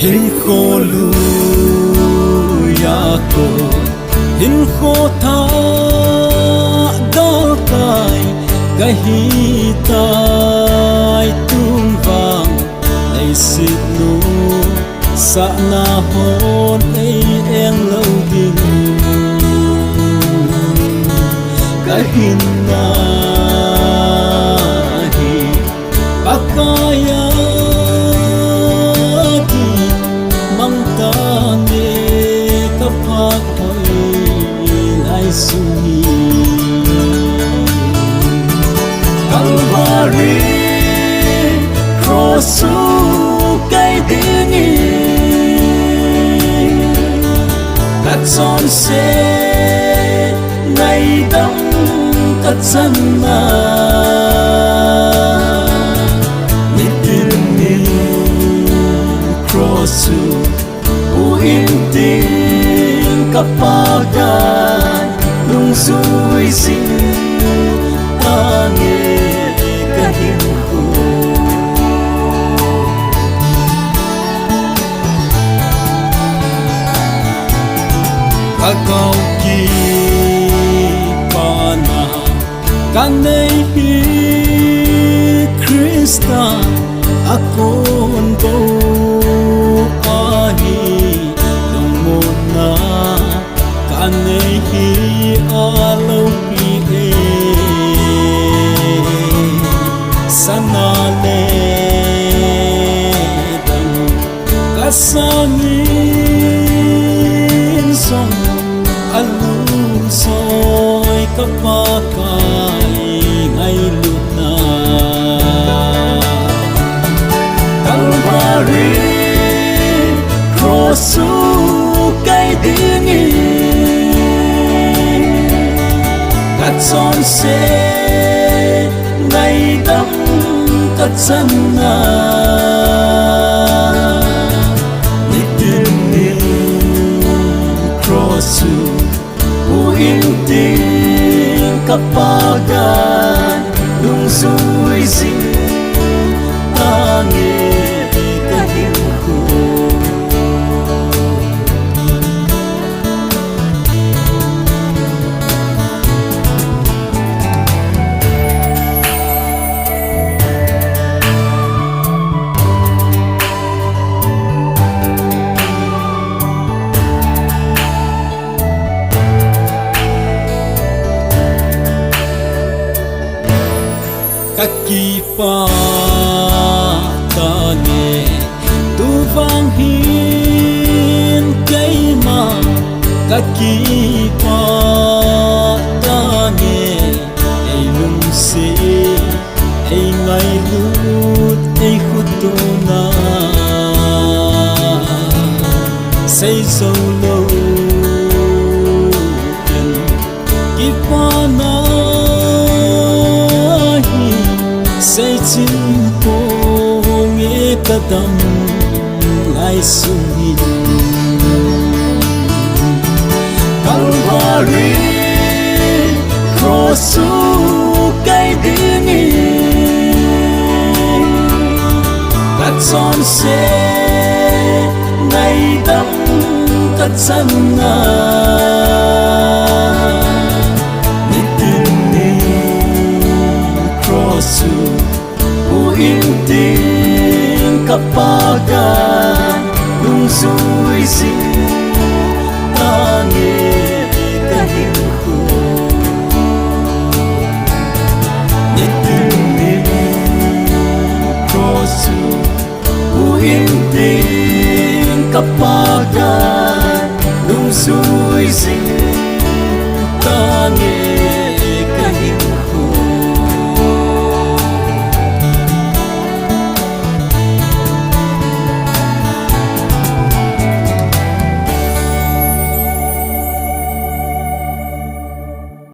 hin khô lu ya ko hin khô tha dal kai ga hi tai tung vang ai sit nu sa na hon ai eng lo ding ga hin na hi bakaya ki mang ta ne ka phak hoi lai suni Calvary cross su cái dingi cắt son se ngày đông cắt chân na nít tin ni cross su u in tin kapaga lung suy sinh ta nghe cái hiểm khổ ta cầu kỳ pana can nei hi Krista akon bo ahi dong mo na can nei hi alo pi e sana le dam kasanin song alu soi kapakai ngai lutna Calvary cross su cái dingi cắt son se ngày đông cắt chân na nít tin ni cross su u in tin kapaga lung suy sinh ta nghe cái hiểm khổ Kakipa ta nghe tu vang hin cây ma Kakipa ta nghe ai lung se ai ngai lut ai khut tu na say so low kipa na say chim po nghe ta đam lại suni Calvary cross su cái dingi cắt son se ngày đông cắt chân na nít tin ni cross su u in tin kapaga lung suy sinh ta nghe cái hiểm khổ